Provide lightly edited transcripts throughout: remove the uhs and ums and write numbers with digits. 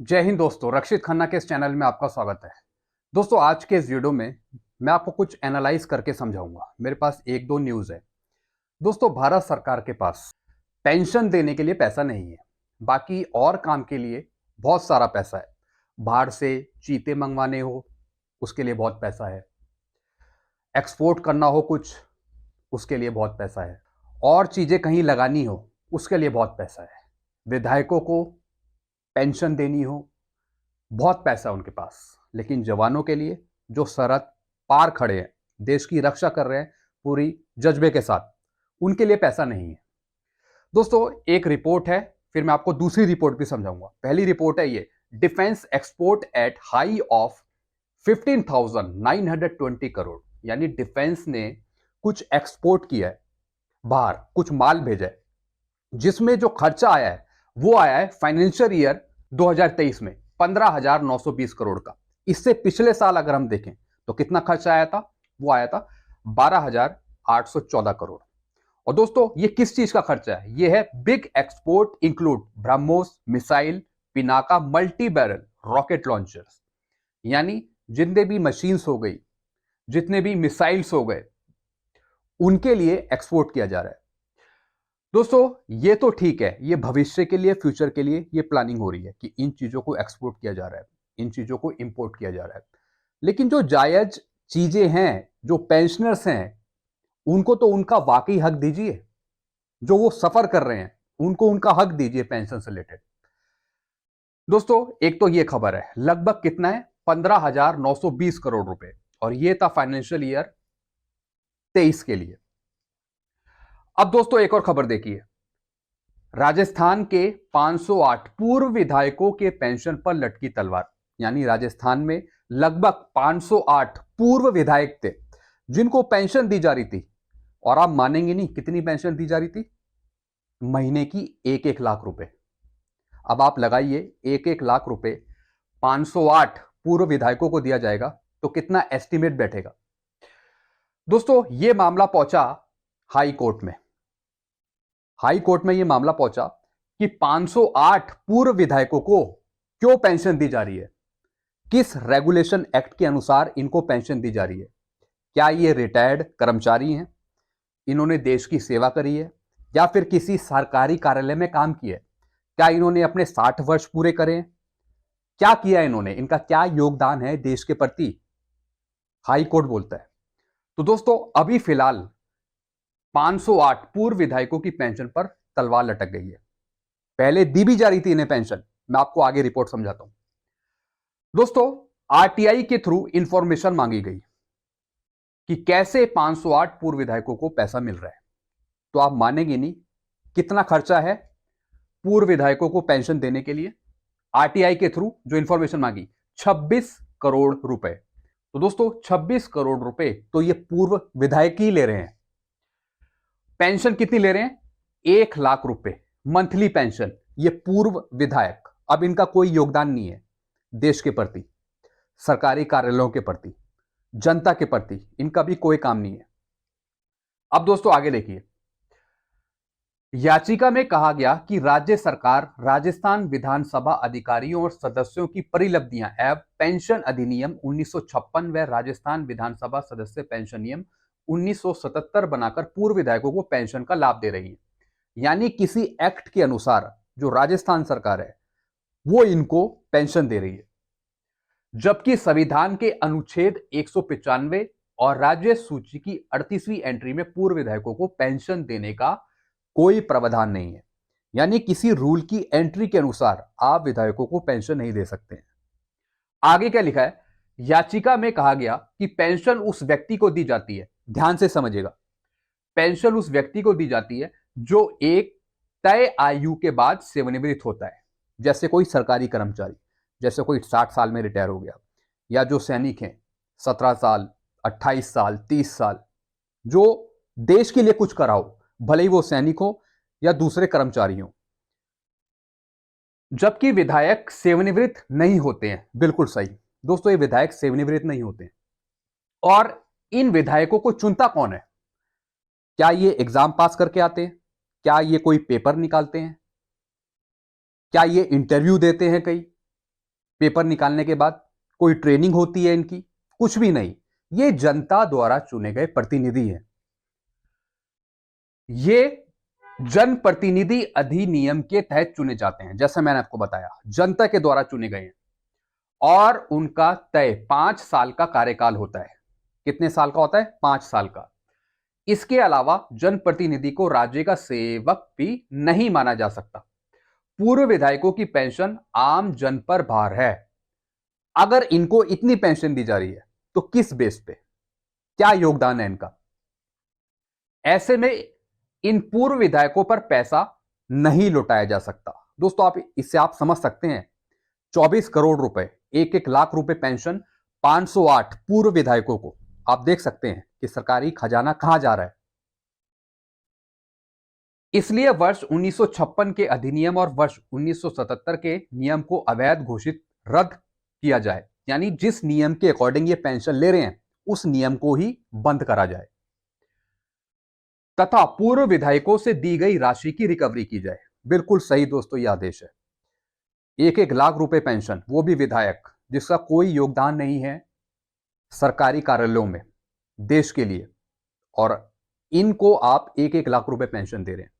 जय हिंद दोस्तों, रक्षित खन्ना के इस चैनल में आपका स्वागत है। दोस्तों, आज के इस वीडियो में मैं आपको कुछ एनालाइज करके समझाऊंगा। मेरे पास एक दो न्यूज़ है। दोस्तों, भारत सरकार के पास पेंशन देने के लिए पैसा नहीं है। बाकी और काम के लिए बहुत सारा पैसा है। बाहर से चीते मंगवाने हो, उसके लिए बहुत पैसा है। एक्सपोर्ट करना हो कुछ, उसके लिए बहुत पैसा है। और चीज़ें कहीं लगानी हो, उसके लिए बहुत पैसा है। विधायकों को पेंशन देनी हो, बहुत पैसा है उनके पास। लेकिन जवानों के लिए, जो सरहद पार खड़े हैं, देश की रक्षा कर रहे हैं पूरी जज्बे के साथ, उनके लिए पैसा नहीं है। दोस्तों, एक रिपोर्ट है, फिर मैं आपको दूसरी रिपोर्ट भी समझाऊंगा। पहली रिपोर्ट है ये, defence export at high of 15,920 crore. यानी डिफेंस ने कुछ एक्सपोर्ट किया है, बाहर कुछ माल भेजा है, जिसमें जो खर्चा आया है वो आया है फाइनेंशियल ईयर 2023 में 15,920 करोड़ का। इससे पिछले साल अगर हम देखें तो कितना खर्चा आया था, वो आया था 12,814 करोड़। और दोस्तों, ये किस चीज का खर्चा है? ये है big export include BrahMos missile, Pinaka multi barrel rocket launchers. यानी जितने भी मशीन्स हो गई, जितने भी मिसाइल्स हो गए, उनके लिए एक्सपोर्ट किया जा रहा है। दोस्तों, ये तो ठीक है, ये भविष्य के लिए, फ्यूचर के लिए ये प्लानिंग हो रही है कि इन चीजों को एक्सपोर्ट किया जा रहा है, इन चीजों को इंपोर्ट किया जा रहा है। लेकिन जो जायज चीजें हैं, जो पेंशनर्स हैं, उनको तो उनका वाकई हक दीजिए। जो वो सफर कर रहे हैं, उनको उनका हक दीजिए पेंशन से रिलेटेड। दोस्तों, एक तो ये खबर है, लगभग कितना है, 15,920 करोड़ रुपए। और ये था फाइनेंशियल ईयर 23 के लिए। अब दोस्तों, एक और खबर देखिए, राजस्थान के 508 पूर्व विधायकों के पेंशन पर लटकी तलवार। यानी राजस्थान में लगभग 508 पूर्व विधायक थे जिनको पेंशन दी जा रही थी। और आप मानेंगे नहीं, कितनी पेंशन दी जा रही थी? महीने की 1-1 लाख रुपए। अब आप लगाइए, 1-1 लाख रुपए 508 पूर्व विधायकों को दिया जाएगा तो कितना एस्टिमेट बैठेगा? दोस्तों, यह मामला पहुंचा हाई कोर्ट में। हाई कोर्ट में यह मामला पहुंचा कि 508 पूर्व विधायकों को क्यों पेंशन दी जा रही है, किस रेगुलेशन एक्ट के अनुसार इनको पेंशन दी जा रही है। क्या ये रिटायर्ड कर्मचारी हैं, इन्होंने देश की सेवा करी है, या फिर किसी सरकारी कार्यालय में काम किया है? क्या इन्होंने अपने 60 वर्ष पूरे करे हैं? क्या किया इन्होंने, इनका क्या योगदान है देश के प्रति? हाई कोर्ट बोलता है। तो दोस्तों, अभी फिलहाल 508 पूर्व विधायकों की पेंशन पर तलवार लटक गई है। पहले दी भी जा रही थी इन्हें पेंशन, मैं आपको आगे रिपोर्ट समझाता हूं। दोस्तों, आरटीआई के थ्रू इंफॉर्मेशन मांगी गई कि कैसे 508 पूर्व विधायकों को पैसा मिल रहा है। तो आप मानेंगे नहीं, कितना खर्चा है पूर्व विधायकों को पेंशन देने के लिए। आरटीआई के थ्रू जो इंफॉर्मेशन मांगी, 26 करोड़ रुपए। तो दोस्तों, 26 करोड़ रुपए तो ये पूर्व विधायक ही ले रहे हैं। पेंशन कितनी ले रहे हैं? 1 लाख रुपए मंथली पेंशन, ये पूर्व विधायक। अब इनका कोई योगदान नहीं है देश के प्रति, सरकारी कार्यालयों के प्रति, जनता के प्रति, इनका भी कोई काम नहीं है। अब दोस्तों, आगे देखिए, याचिका में कहा गया कि राज्य सरकार राजस्थान विधानसभा अधिकारियों और सदस्यों की परिलब्धियां एवं पेंशन अधिनियम 1956 व राजस्थान विधानसभा सदस्य पेंशन नियम 1977 बनाकर पूर्व विधायकों को पेंशन का लाभ दे रही है। यानी किसी एक्ट के अनुसार जो राजस्थान सरकार है, वो इनको पेंशन दे रही है। जबकि संविधान के अनुच्छेद 195 और राज्य सूची की 38वीं एंट्री में पूर्व विधायकों को पेंशन देने का कोई प्रावधान नहीं है। यानी किसी रूल की एंट्री के अनुसार आप विधायकों को पेंशन नहीं दे सकते हैं। आगे क्या लिखा है, याचिका में कहा गया कि पेंशन उस व्यक्ति को दी जाती है, ध्यान से समझिएगा, पेंशन उस व्यक्ति को दी जाती है जो एक तय आयु के बाद सेवानिवृत्त होता है। जैसे कोई सरकारी कर्मचारी, जैसे कोई 60 साल में रिटायर हो गया, या जो सैनिक हैं 17 साल, 28 साल, 30 साल, जो देश के लिए कुछ करा हो, भले ही वो सैनिक हो या दूसरे कर्मचारी हो। जबकि विधायक सेवानिवृत्त नहीं होते हैं। बिल्कुल सही दोस्तों, ये विधायक सेवानिवृत्त नहीं होते हैं। और इन विधायकों को चुनता कौन है? क्या ये एग्जाम पास करके आते हैं? क्या ये कोई पेपर निकालते हैं? क्या ये इंटरव्यू देते हैं कहीं? पेपर निकालने के बाद कोई ट्रेनिंग होती है इनकी? कुछ भी नहीं। ये जनता द्वारा चुने गए प्रतिनिधि हैं। ये जनप्रतिनिधि अधिनियम के तहत चुने जाते हैं। जैसा मैंने आपको बताया, जनता के द्वारा चुने गए हैं और उनका तय 5 साल का कार्यकाल होता है। कितने साल का होता है? 5 साल का। इसके अलावा जनप्रतिनिधि को राज्य का सेवक भी नहीं माना जा सकता। पूर्व विधायकों की पेंशन आम जन पर भार है। अगर इनको इतनी पेंशन दी जा रही है तो किस बेस पे, क्या योगदान है इनका? ऐसे में इन पूर्व विधायकों पर पैसा नहीं लौटाया जा सकता। दोस्तों, आप इससे आप समझ सकते हैं, 24 करोड़ रुपए, 1-1 लाख रुपए पेंशन 508 पूर्व विधायकों को। आप देख सकते हैं कि सरकारी खजाना कहां जा रहा है। इसलिए वर्ष 1956 के अधिनियम और वर्ष 1977 के नियम को अवैध घोषित रद्द किया जाए। यानी जिस नियम के अकॉर्डिंग ये पेंशन ले रहे हैं उस नियम को ही बंद करा जाए तथा पूर्व विधायकों से दी गई राशि की रिकवरी की जाए। बिल्कुल सही दोस्तों, यह आदेश है। 1-1 लाख रुपए पेंशन, वो भी विधायक जिसका कोई योगदान नहीं है सरकारी कार्यालयों में देश के लिए, और इनको आप 1-1 लाख रुपए पेंशन दे रहे हैं।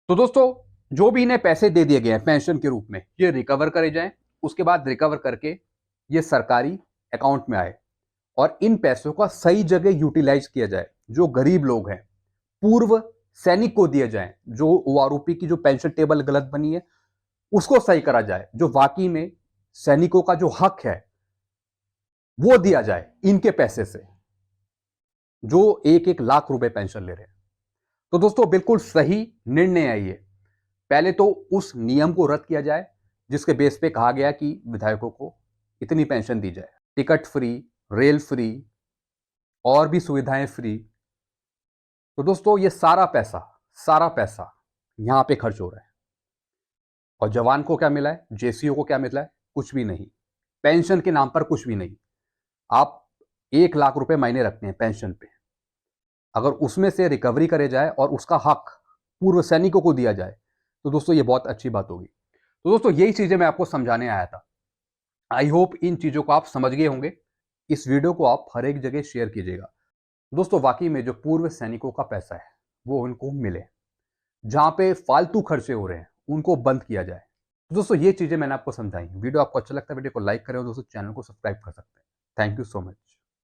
तो दोस्तों, जो भी इन्हें पैसे दे दिए गए हैं पेंशन के रूप में, ये रिकवर करे जाएं। उसके बाद रिकवर करके ये सरकारी अकाउंट में आए और इन पैसों का सही जगह यूटिलाइज किया जाए। जो गरीब लोग हैं, पूर्व सैनिक को दिए जाएं। जो ओआरओपी की जो पेंशन टेबल गलत बनी है उसको सही करा जाए। जो वाकई में सैनिकों का जो हक है वो दिया जाए इनके पैसे से, जो 1-1 लाख रुपए पेंशन ले रहे हैं। तो दोस्तों, बिल्कुल सही निर्णय है ये। पहले तो उस नियम को रद्द किया जाए जिसके बेस पे कहा गया कि विधायकों को इतनी पेंशन दी जाए। टिकट फ्री, रेल फ्री और भी सुविधाएं फ्री। तो दोस्तों, ये सारा पैसा यहां पे खर्च हो रहा है। और जवान को क्या मिला है, जेसीओ को क्या मिला है? कुछ भी नहीं। पेंशन के नाम पर कुछ भी नहीं। आप 1 लाख रुपए महीने रखते हैं पेंशन पे, अगर उसमें से रिकवरी करे जाए और उसका हक पूर्व सैनिकों को दिया जाए तो दोस्तों ये बहुत अच्छी बात होगी। तो दोस्तों, यही चीजें मैं आपको समझाने आया था। आई होप इन चीजों को आप समझ गए होंगे। इस वीडियो को आप हर एक जगह शेयर कीजिएगा। दोस्तों, वाकई में जो पूर्व सैनिकों का पैसा है वो उनको मिले। जहां पे फालतू खर्चे हो रहे हैं उनको बंद किया जाए। तो दोस्तों, ये चीजें मैंने आपको समझाई। वीडियो आपको अच्छा लगता है, वीडियो को लाइक करें और दोस्तों चैनल को सब्सक्राइब कर सकते हैं। Thank you so much.